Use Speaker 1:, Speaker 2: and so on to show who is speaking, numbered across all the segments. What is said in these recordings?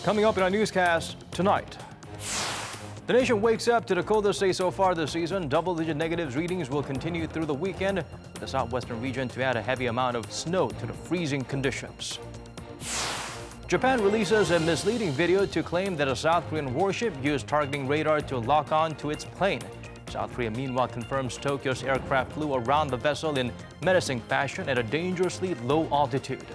Speaker 1: Coming up in our newscast tonight. The nation wakes up to the coldest day so far this season. Double-digit negatives readings will continue through the weekend, with the southwestern region to add a heavy amount of snow to the freezing conditions. Japan releases a misleading video to claim that a South Korean warship used targeting radar to lock on to its plane. South Korea meanwhile confirms Tokyo's aircraft flew around the vessel in menacing fashion at a dangerously low altitude.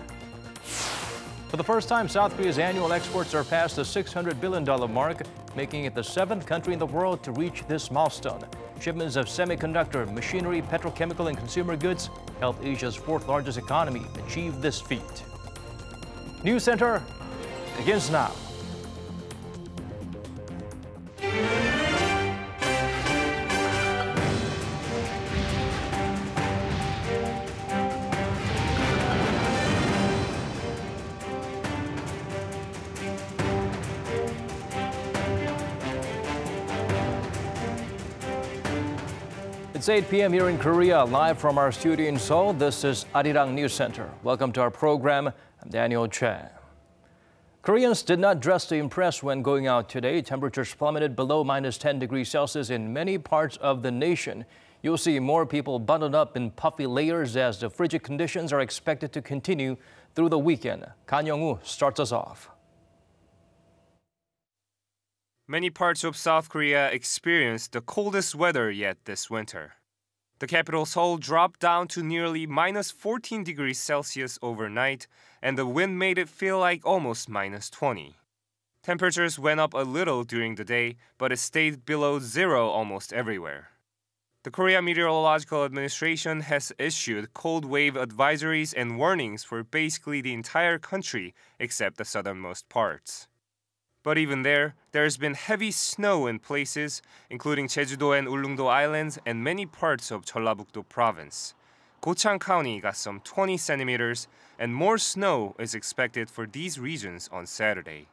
Speaker 1: For the first time, South Korea's annual exports surpassed the $600 billion mark, making it the 7th country in the world to reach this milestone. Shipments of semiconductor, machinery, petrochemical, and consumer goods helped Asia's 4th largest economy achieve this feat. News Center begins now. It's 8 p.m. here in Korea, live from our studio in Seoul. This is Arirang News Center. Welcome to our program. I'm Daniel Chang. Koreans did not dress to impress when going out today. Temperatures plummeted below -10 degrees Celsius in many parts of the nation. You'll see more people bundled up in puffy layers as the frigid conditions are expected to continue through the weekend. Kan Young-woo starts us off.
Speaker 2: Many parts of South Korea experienced the coldest weather yet this winter. The capital Seoul dropped down to nearly -14 degrees Celsius overnight, and the wind made it feel like almost -20. Temperatures went up a little during the day, but it stayed below zero almost everywhere. The Korea Meteorological Administration has issued cold wave advisories and warnings for basically the entire country except the southernmost parts. But even there's been heavy snow in places, including Jeju-do and Ulleungdo Islands and many parts of Jeollabuk-do Province. Gochang County got some 20 centimeters, and more snow is expected for these regions on Saturday.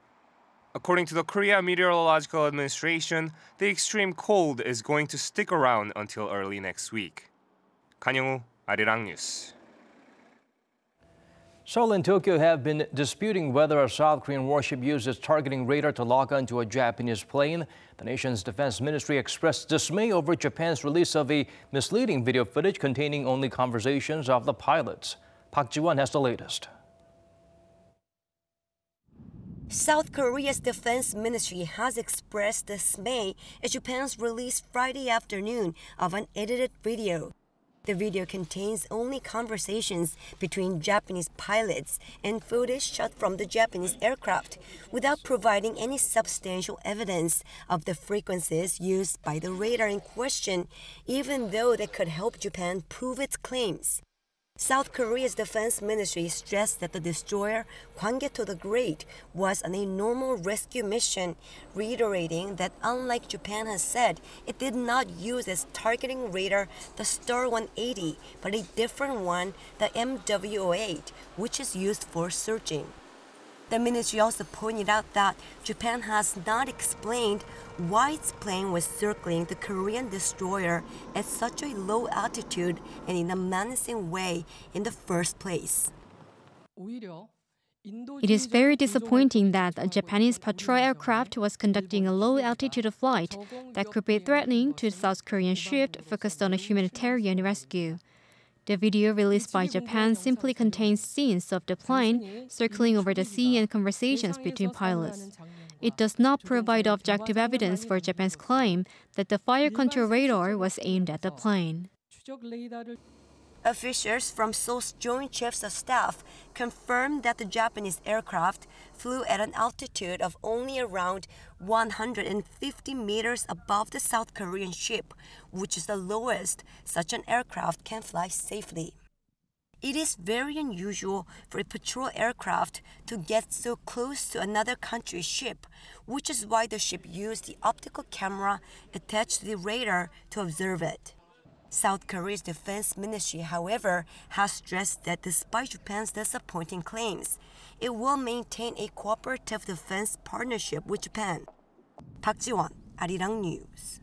Speaker 2: According to the Korea Meteorological Administration, the extreme cold is going to stick around until early next week. Kan Young-woo, Arirang News.
Speaker 1: Seoul and Tokyo have been disputing whether a South Korean warship uses targeting radar to lock onto a Japanese plane. The nation's defense ministry expressed dismay over Japan's release of a misleading video footage containing only conversations of the pilots. Park Ji-won has the latest.
Speaker 3: South Korea's defense ministry has expressed dismay at Japan's release Friday afternoon of an edited video. The video contains only conversations between Japanese pilots and footage shot from the Japanese aircraft without providing any substantial evidence of the frequencies used by the radar in question, even though they could help Japan prove its claims. South Korea's defense ministry stressed that the destroyer Hwanggaeto the Great was on a normal rescue mission, reiterating that unlike Japan has said, it did not use as targeting radar the Star 180, but a different one, the MW08, which is used for searching. The ministry also pointed out that Japan has not explained why its plane was circling the Korean destroyer at such a low altitude and in a menacing way in the first place.
Speaker 4: It is very disappointing that a Japanese patrol aircraft was conducting a low-altitude flight that could be threatening to the South Korean ship focused on a humanitarian rescue. The video released by Japan simply contains scenes of the plane circling over the sea and conversations between pilots. It does not provide objective evidence for Japan's claim that the fire control radar was aimed at the plane.
Speaker 3: Officials from Seoul's Joint Chiefs of Staff confirmed that the Japanese aircraft flew at an altitude of only around 150 meters above the South Korean ship, which is the lowest such an aircraft can fly safely. It is very unusual for a patrol aircraft to get so close to another country's ship, which is why the ship used the optical camera attached to the radar to observe it. South Korea's defense ministry, however, has stressed that despite Japan's disappointing claims, it will maintain a cooperative defense partnership with Japan. Park Ji-won, Arirang News.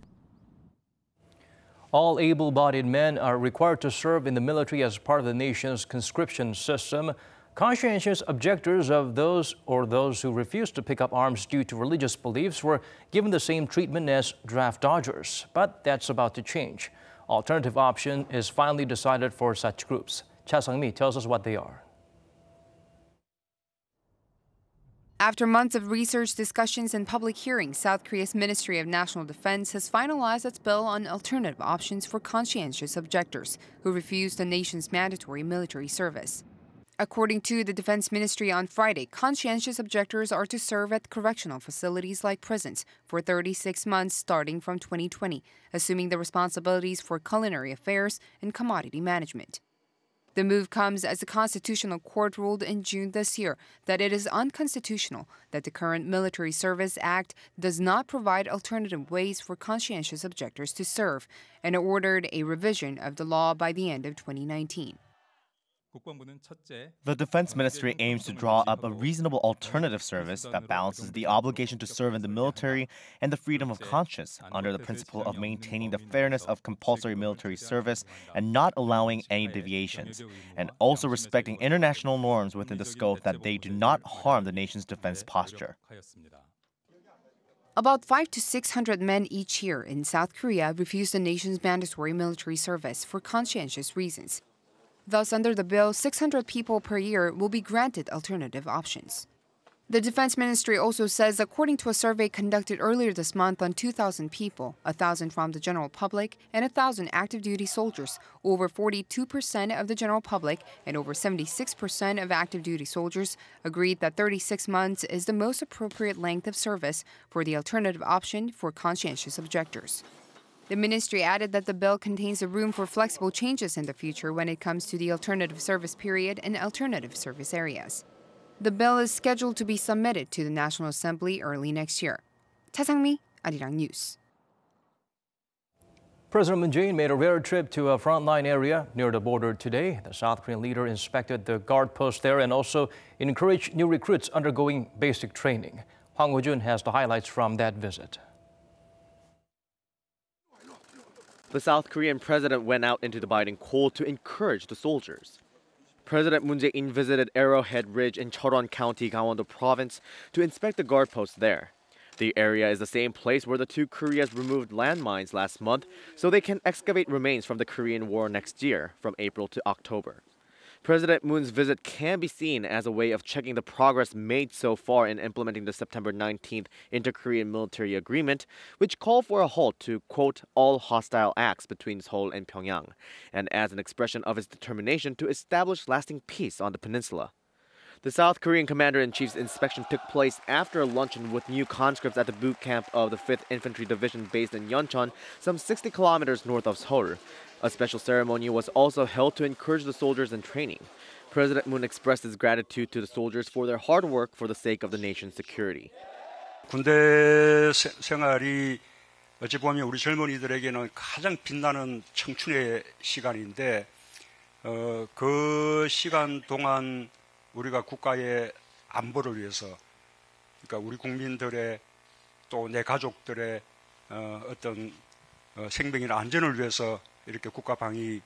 Speaker 1: All able-bodied men are required to serve in the military as part of the nation's conscription system. Conscientious objectors of those who refuse to pick up arms due to religious beliefs were given the same treatment as draft dodgers, but that's about to change. Alternative option is finally decided for such groups. Cha Sang-mi tells us what they are.
Speaker 5: After months of research, discussions, and public hearings, South Korea's Ministry of National Defense has finalized its bill on alternative options for conscientious objectors who refuse the nation's mandatory military service. According to the Defense Ministry on Friday, conscientious objectors are to serve at correctional facilities like prisons for 36 months starting from 2020, assuming the responsibilities for culinary affairs and commodity management. The move comes as the Constitutional Court ruled in June this year that it is unconstitutional that the current Military Service Act does not provide alternative ways for conscientious objectors to serve, and ordered a revision of the law by the end of 2019.
Speaker 6: The Defense Ministry aims to draw up a reasonable alternative service that balances the obligation to serve in the military and the freedom of conscience under the principle of maintaining the fairness of compulsory military service and not allowing any deviations, and also respecting international norms within the scope that they do not harm the nation's defense posture.
Speaker 5: About 500 to 600 men each year in South Korea refuse the nation's mandatory military service for conscientious reasons. Thus, under the bill, 600 people per year will be granted alternative options. The Defense Ministry also says, according to a survey conducted earlier this month on 2,000 people, 1,000 from the general public and 1,000 active duty soldiers, over 42% of the general public and over 76% of active duty soldiers agreed that 36 months is the most appropriate length of service for the alternative option for conscientious objectors. The ministry added that the bill contains a room for flexible changes in the future when it comes to the alternative service period and alternative service areas. The bill is scheduled to be submitted to the National Assembly early next year. Cha Sang-mi, Arirang News.
Speaker 1: President Moon Jae-in made a rare trip to a frontline area near the border today. The South Korean leader inspected the guard post there and also encouraged new recruits undergoing basic training. Hwang Ho-jun has the highlights from that visit.
Speaker 7: The South Korean president went out into the biting cold to encourage the soldiers. President Moon Jae-in visited Arrowhead Ridge in Cheoron County, Gangwon-do Province, to inspect the guard post there. The area is the same place where the two Koreas removed landmines last month, so they can excavate remains from the Korean War next year, from April to October. President Moon's visit can be seen as a way of checking the progress made so far in implementing the September 19th Inter-Korean Military Agreement, which called for a halt to, quote, all hostile acts between Seoul and Pyongyang, and as an expression of its determination to establish lasting peace on the peninsula. The South Korean Commander-in-Chief's inspection took place after a luncheon with new conscripts at the boot camp of the 5th Infantry Division based in Yeoncheon, some 60 kilometers north of Seoul. A special ceremony was also held to encourage the soldiers in training. President Moon expressed his gratitude to the soldiers for their hard work for the sake of the nation's security.
Speaker 8: 군대 생활이 어찌 보면 우리 젊은이들에게는 가장 빛나는 청춘의 시간인데 그 시간 동안 우리가 국가의 안보를 위해서, 그러니까 우리 국민들의 또 내 가족들의 어떤 생명이나 안전을 위해서 이렇게 국가 방위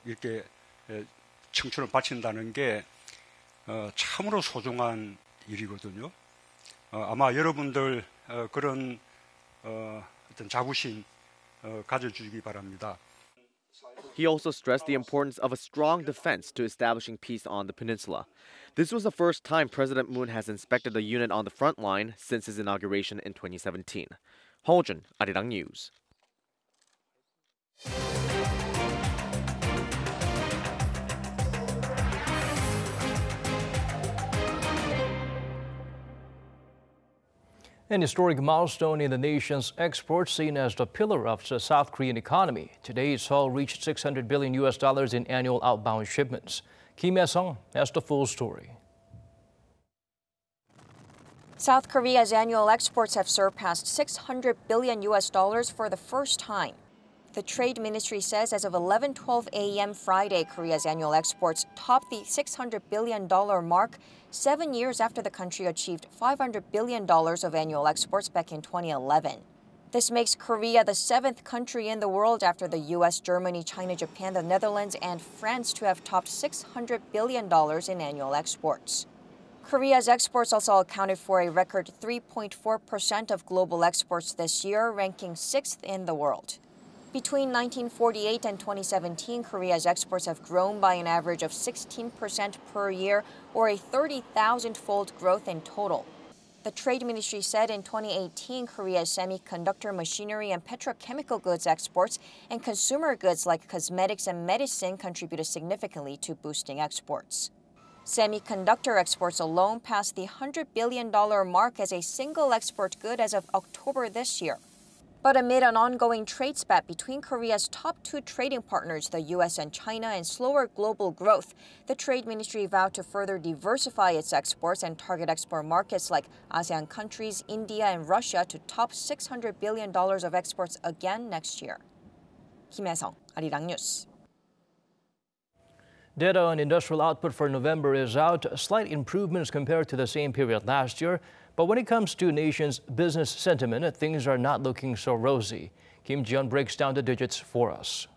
Speaker 8: 이렇게 청춘을 바친다는 게 참으로 소중한 일이거든요. 아마 여러분들 그런 어떤 자부심 가져주시기 바랍니다.
Speaker 7: He also stressed the importance of a strong defense to establishing peace on the peninsula. This was the first time President Moon has inspected a unit on the front line since his inauguration in 2017. Hwang Ho-jun, Arirang News.
Speaker 1: An historic milestone in the nation's exports, seen as the pillar of the South Korean economy. Today, Seoul reached $600 billion in annual outbound shipments. Kim Hye-sung has the full story.
Speaker 9: South Korea's annual exports have surpassed $600 billion for the first time. The Trade Ministry says as of 11:12 a.m. Friday, Korea's annual exports topped the $600 billion mark 7 years after the country achieved $500 billion of annual exports back in 2011. This makes Korea the 7th country in the world after the US, Germany, China, Japan, the Netherlands, and France to have topped $600 billion in annual exports. Korea's exports also accounted for a record 3.4% of global exports this year, ranking 6th in the world. Between 1948 and 2017, Korea's exports have grown by an average of 16% per year, or a 30,000-fold growth in total. The Trade Ministry said in 2018, Korea's semiconductor, machinery, and petrochemical goods exports and consumer goods like cosmetics and medicine contributed significantly to boosting exports. Semiconductor exports alone passed the $100 billion mark as a single export good as of October this year. But amid an ongoing trade spat between Korea's top two trading partners, the US and China, and slower global growth, the Trade Ministry vowed to further diversify its exports and target export markets like ASEAN countries, India, and Russia to top $600 billion of exports again next year. Kim Hae-sung, Arirang News.
Speaker 1: Data on industrial output for November is out, slight improvements compared to the same period last year. But when it comes to nation's business sentiment, things are not looking so rosy. Kim Ji-yeon breaks down the digits for us.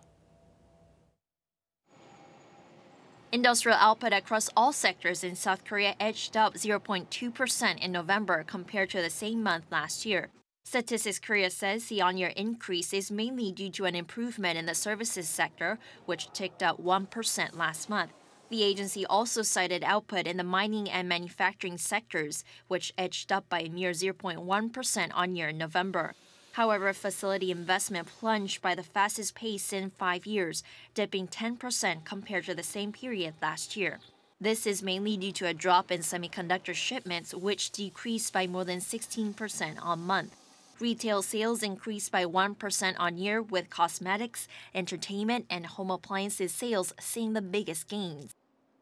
Speaker 10: Industrial output across all sectors in South Korea edged up 0.2% in November compared to the same month last year. Statistics Korea says the on-year increase is mainly due to an improvement in the services sector, which ticked up 1% last month. The agency also cited output in the mining and manufacturing sectors, which edged up by a mere 0.1% on-year in November. However, facility investment plunged by the fastest pace in 5 years, dipping 10% compared to the same period last year. This is mainly due to a drop in semiconductor shipments, which decreased by more than 16% on month. Retail sales increased by 1% on year, with cosmetics, entertainment, and home appliances sales seeing the biggest gains.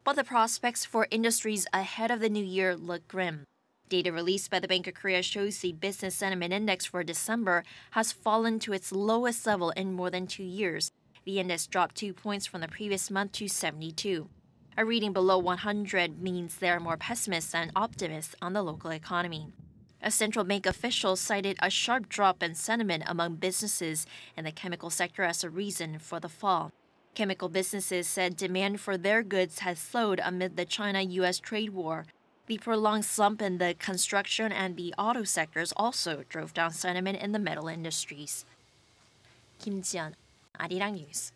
Speaker 10: But the prospects for industries ahead of the new year look grim. Data released by the Bank of Korea shows the Business Sentiment Index for December has fallen to its lowest level in more than 2 years. The index dropped 2 points from the previous month to 72. A reading below 100 means there are more pessimists than optimists on the local economy. A central bank official cited a sharp drop in sentiment among businesses in the chemical sector as a reason for the fall. Chemical businesses said demand for their goods has slowed amid the China-US trade war. The prolonged slump in the construction and the auto sectors also drove down sentiment in the metal industries. Kim Ji-yeon, Arirang News.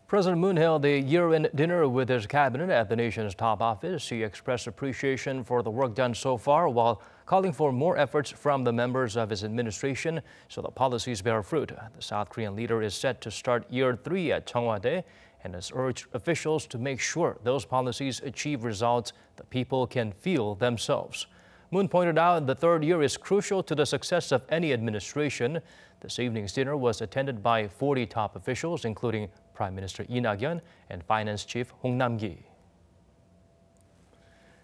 Speaker 1: President Moon held a year-end dinner with his cabinet at the nation's top office. He expressed appreciation for the work done so far while calling for more efforts from the members of his administration so the policies bear fruit. The South Korean leader is set to start year 3 at Cheongwade and has urged officials to make sure those policies achieve results the people can feel themselves. Moon pointed out the third year is crucial to the success of any administration. This evening's dinner was attended by 40 top officials, including Prime Minister Lee Na-kyun and Finance Chief Hong Nam-gi.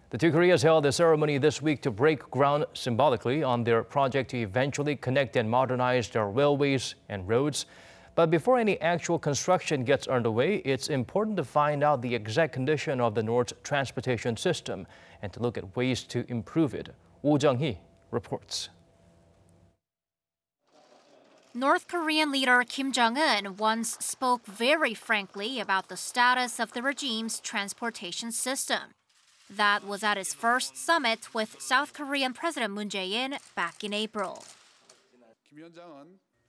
Speaker 1: The two Koreas held a ceremony this week to break ground symbolically on their project to eventually connect and modernize their railways and roads. But before any actual construction gets underway, it's important to find out the exact condition of the North's transportation system and to look at ways to improve it. Woo Jung-hee reports.
Speaker 11: North Korean leader Kim Jong-un once spoke very frankly about the status of the regime's transportation system. That was at his first summit with South Korean President Moon Jae-in back in April.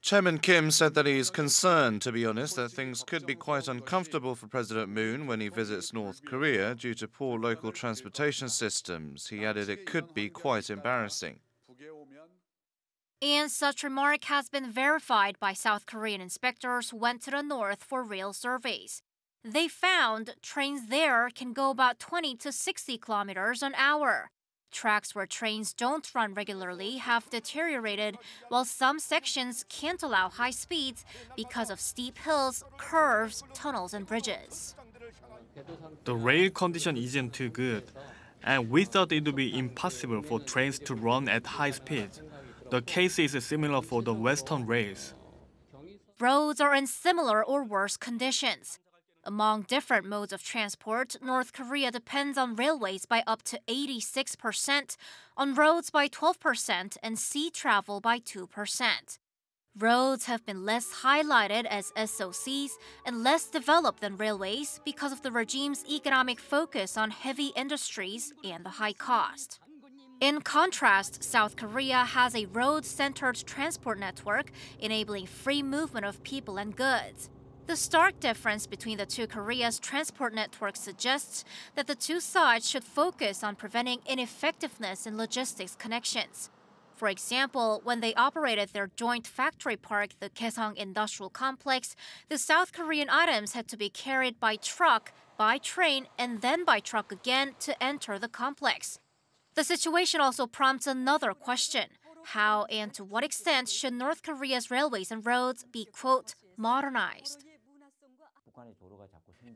Speaker 12: Chairman Kim said that he is concerned, to be honest, that things could be quite uncomfortable for President Moon when he visits North Korea due to poor local transportation systems. He added it could be quite embarrassing.
Speaker 11: And such remark has been verified by South Korean inspectors who went to the north for rail surveys. They found trains there can go about 20 to 60 kilometers an hour. Tracks where trains don't run regularly have deteriorated, while some sections can't allow high speeds because of steep hills, curves, tunnels, and bridges.
Speaker 13: The rail condition isn't too good, and we thought it would be impossible for trains to run at high speed. The case is similar for the Western rails.
Speaker 11: Roads are in similar or worse conditions. Among different modes of transport, North Korea depends on railways by up to 86%, on roads by 12%, and sea travel by 2%. Roads have been less highlighted as SOCs and less developed than railways because of the regime's economic focus on heavy industries and the high cost. In contrast, South Korea has a road-centered transport network enabling free movement of people and goods. The stark difference between the two Koreas' transport networks suggests that the two sides should focus on preventing ineffectiveness in logistics connections. For example, when they operated their joint factory park, the Kaesong Industrial Complex, the South Korean items had to be carried by truck, by train, and then by truck again to enter the complex. The situation also prompts another question. How and to what extent should North Korea's railways and roads be, quote, modernized?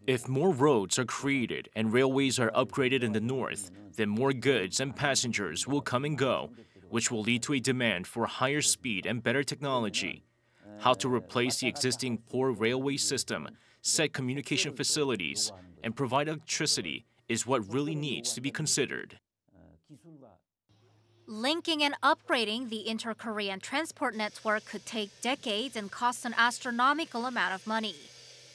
Speaker 14: If more roads are created and railways are upgraded in the north, then more goods and passengers will come and go, which will lead to a demand for higher speed and better technology. How to replace the existing poor railway system, set communication facilities, and provide electricity is what really needs to be considered.
Speaker 11: Linking and upgrading the inter-Korean transport network could take decades and cost an astronomical amount of money.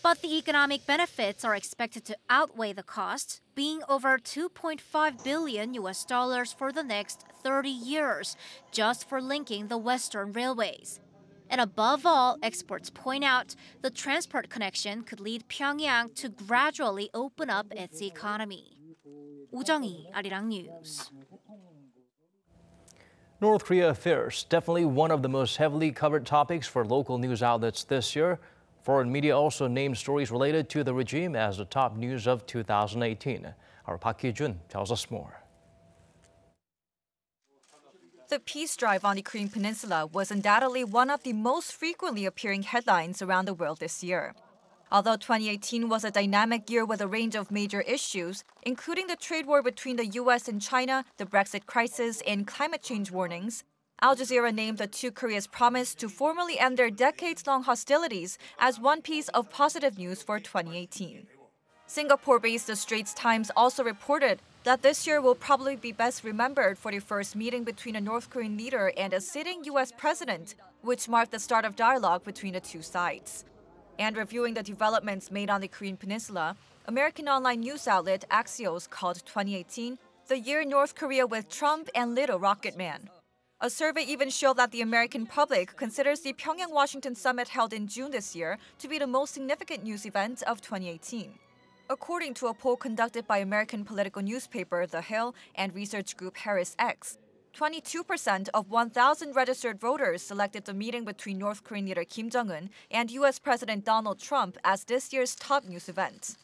Speaker 11: But the economic benefits are expected to outweigh the cost, being over $2.5 billion for the next 30 years, just for linking the Western railways. And above all, experts point out the transport connection could lead Pyongyang to gradually open up its economy. 우정희, Arirang News.
Speaker 1: North Korea affairs, definitely one of the most heavily covered topics for local news outlets this year. Foreign media also named stories related to the regime as the top news of 2018. Our Park Ki-jun tells us more.
Speaker 15: The peace drive on the Korean Peninsula was undoubtedly one of the most frequently appearing headlines around the world this year. Although 2018 was a dynamic year with a range of major issues, including the trade war between the U.S. and China, the Brexit crisis, and climate change warnings, Al Jazeera named the two Koreas' promise to formally end their decades-long hostilities as one piece of positive news for 2018. Singapore-based The Straits Times also reported that this year will probably be best remembered for the first meeting between a North Korean leader and a sitting U.S. president, which marked the start of dialogue between the two sides. And reviewing the developments made on the Korean Peninsula, American online news outlet Axios called 2018 the year North Korea with Trump and Little Rocket Man. A survey even showed that the American public considers the Pyongyang-Washington summit held in June this year to be the most significant news event of 2018. According to a poll conducted by American political newspaper The Hill and research group Harris X, 22% of 1,000 registered voters selected the meeting between North Korean leader Kim Jong-un and U.S. President Donald Trump as this year's top news event.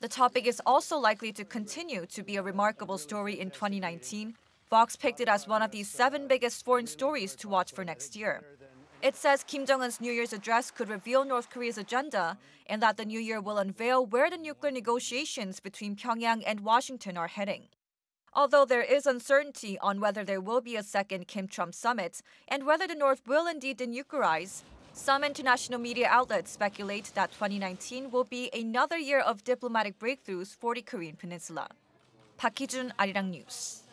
Speaker 15: The topic is also likely to continue to be a remarkable story in 2019. Vox picked it as one of the 7 biggest foreign stories to watch for next year. It says Kim Jong-un's New Year's address could reveal North Korea's agenda and that the new year will unveil where the nuclear negotiations between Pyongyang and Washington are heading. Although there is uncertainty on whether there will be a second Kim-Trump summit and whether the North will indeed denuclearize, some international media outlets speculate that 2019 will be another year of diplomatic breakthroughs for the Korean Peninsula. Park Ki-jun, Arirang News.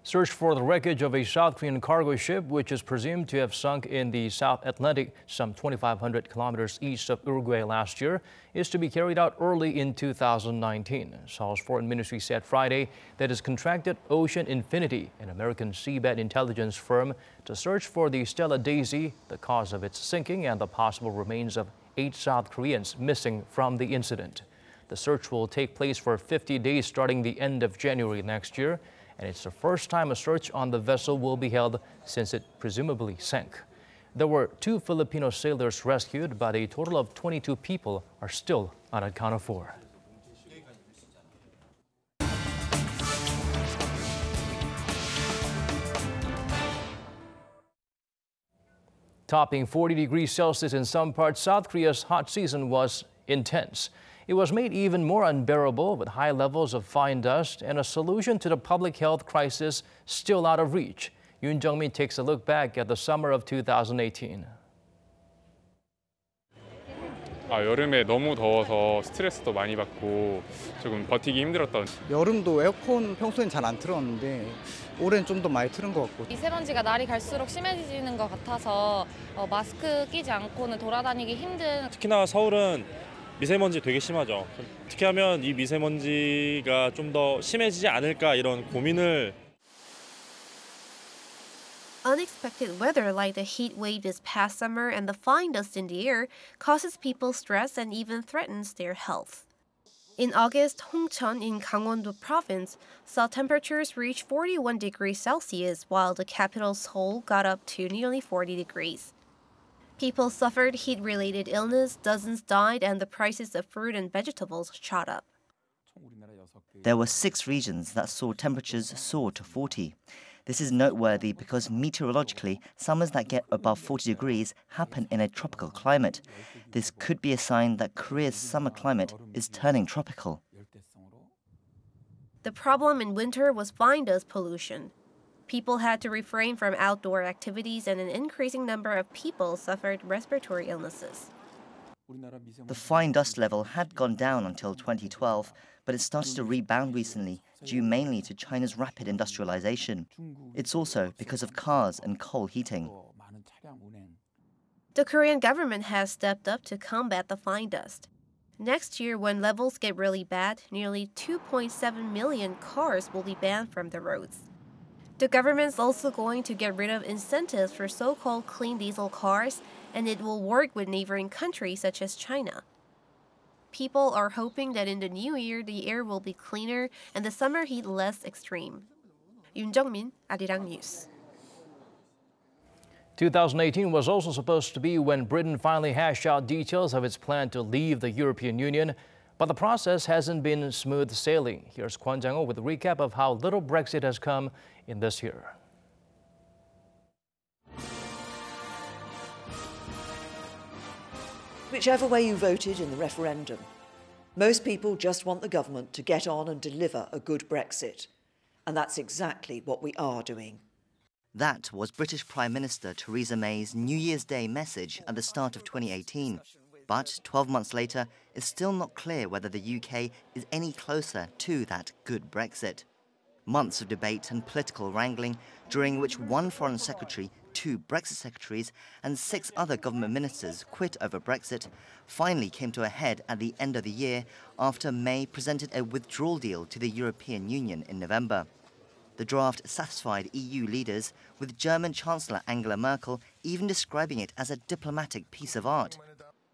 Speaker 1: Search for the wreckage of a South Korean cargo ship, which is presumed to have sunk in the South Atlantic, some 2,500 kilometers east of Uruguay last year, is to be carried out early in 2019. Seoul's foreign ministry said Friday that it's contracted Ocean Infinity, an American seabed intelligence firm, to search for the Stella Daisy, the cause of its sinking, and the possible remains of 8 South Koreans missing from the incident. The search will take place for 50 days starting the end of January next year. And it's the first time a search on the vessel will be held since it presumably sank. There were 2 Filipino sailors rescued, but a total of 22 people are still unaccounted for. Topping 40 degrees Celsius in some parts, South Korea's hot season was intense. It was made even more unbearable with high levels of fine dust and a solution to the public health crisis still out of reach. Yoon Jung-min takes a look back at the summer of 2018.
Speaker 16: 여름에 너무 더워서 스트레스도 많이 받고 조금 버티기 힘들었던.
Speaker 17: 여름도 에어컨 평소엔 잘 안 틀었는데 올해는 좀 더 많이 틀은 것 같고.
Speaker 18: 미세먼지가 날이 갈수록 심해지는 것 같아서 마스크 끼지 않고는 돌아다니기 힘든.
Speaker 19: 특히나 서울은 미세먼지 되게 심하죠. 어떻게 하면 이 미세먼지가 좀 더 심해지지 않을까 이런 고민을.
Speaker 20: Unexpected weather like the heat wave this past summer and the fine dust in the air causes people stress and even threatens their health. In August, Hongcheon in Gangwon-do province saw temperatures reach 41 degrees Celsius while the capital Seoul got up to nearly 40 degrees. People suffered heat-related illness, dozens died, and the prices of fruit and vegetables shot up.
Speaker 21: There were 6 regions that saw temperatures soar to 40. This is noteworthy because meteorologically, summers that get above 40 degrees happen in a tropical climate. This could be a sign that Korea's summer climate is turning tropical.
Speaker 20: The problem in winter was fine dust pollution. People had to refrain from outdoor activities and an increasing number of people suffered respiratory illnesses.
Speaker 21: The fine dust level had gone down until 2012, but it started to rebound recently, due mainly to China's rapid industrialization. It's also because of cars and coal heating.
Speaker 20: The Korean government has stepped up to combat the fine dust. Next year, when levels get really bad, nearly 2.7 million cars will be banned from the roads. The government's also going to get rid of incentives for so-called clean diesel cars, and it will work with neighboring countries such as China. People are hoping that in the new year, the air will be cleaner and the summer heat less extreme. Yoon Jung-min, Arirang News.
Speaker 1: 2018 was also supposed to be when Britain finally hashed out details of its plan to leave the European Union, but the process hasn't been smooth sailing. Here's Kwon Jang-ho with a recap of how little Brexit has come in this year.
Speaker 22: Whichever way you voted in the referendum, most people just want the government to get on and deliver a good Brexit. And that's exactly what we are doing.
Speaker 21: That was British Prime Minister Theresa May's New Year's Day message at the start of 2018. But 12 months later, it's still not clear whether the UK is any closer to that good Brexit. Months of debate and political wrangling, during which one Foreign Secretary, 2 Brexit secretaries and 6 other government ministers quit over Brexit, finally came to a head at the end of the year after May presented a withdrawal deal to the European Union in November. The draft satisfied EU leaders, with German Chancellor Angela Merkel even describing it as a diplomatic piece of art.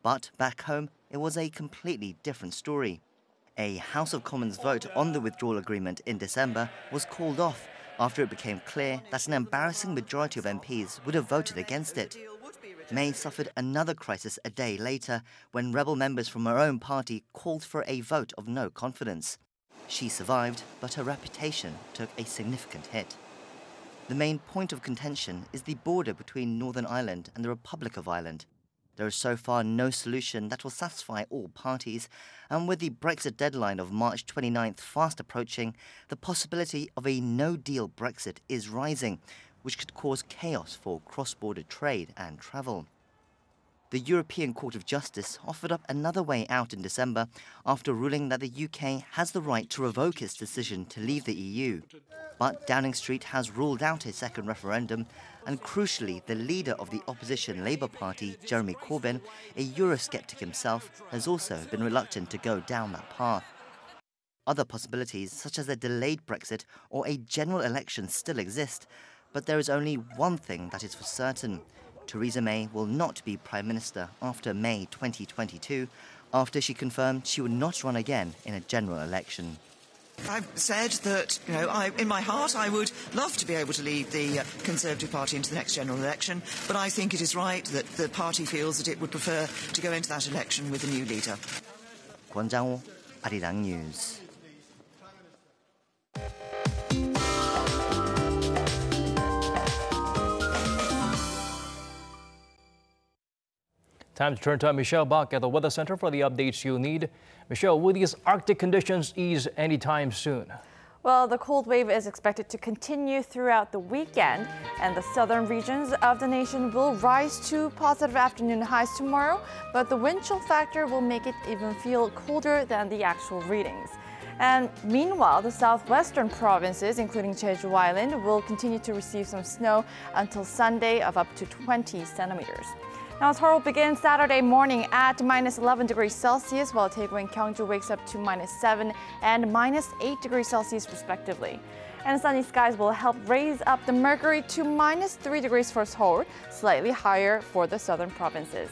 Speaker 21: But back home, it was a completely different story. A House of Commons vote on the withdrawal agreement in December was called off after it became clear that an embarrassing majority of MPs would have voted against it. May suffered another crisis a day later when rebel members from her own party called for a vote of no confidence. She survived, but her reputation took a significant hit. The main point of contention is the border between Northern Ireland and the Republic of Ireland. There is so far no solution that will satisfy all parties, and with the Brexit deadline of March 29th fast approaching, the possibility of a no-deal Brexit is rising, which could cause chaos for cross-border trade and travel. The European Court of Justice offered up another way out in December after ruling that the UK has the right to revoke its decision to leave the EU. But Downing Street has ruled out a second referendum, and crucially, the leader of the opposition Labour Party, Jeremy Corbyn, a Eurosceptic himself, has also been reluctant to go down that path. Other possibilities, such as a delayed Brexit or a general election, still exist, but there is only one thing that is for certain. Theresa May will not be Prime Minister after May 2022, after she confirmed she would not run again in a general election.
Speaker 23: I've said that, in my heart, I would love to be able to lead the Conservative Party into the next general election, but I think it is right that the party feels that it would prefer to go into that election with a new leader.
Speaker 21: Kwon Jang-ho, Arirang News.
Speaker 1: Time to turn to Michelle Bach at the Weather Center for the updates you'll need. Michelle, will these Arctic conditions ease anytime soon?
Speaker 2: Well, the cold wave is expected to continue throughout the weekend, and the southern regions of the nation will rise to positive afternoon highs tomorrow, but the wind chill factor will make it even feel colder than the actual readings. And meanwhile, the southwestern provinces, including Jeju Island, will continue to receive some snow until Sunday of up to 20 centimeters. Now, Seoul begins Saturday morning at -11°C, while Daegu and Gyeongju wakes up to -7 and -8°C respectively. And sunny skies will help raise up the mercury to -3° for Seoul, slightly higher for the southern provinces.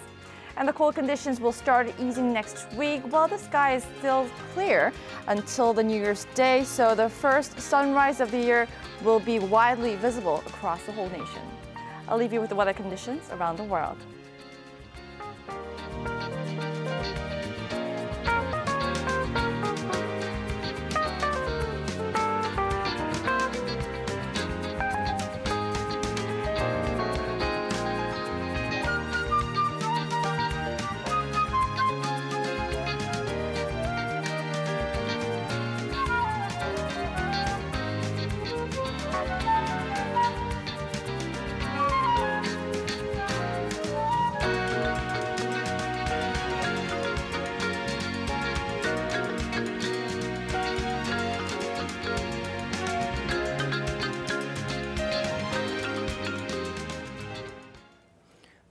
Speaker 2: And the cold conditions will start easing next week, while the sky is still clear until the New Year's Day, so the first sunrise of the year will be widely visible across the whole nation. I'll leave you with the weather conditions around the world.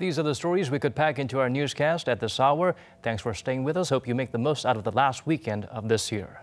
Speaker 1: These are the stories we could pack into our newscast at this hour. Thanks for staying with us. Hope you make the most out of the last weekend of this year.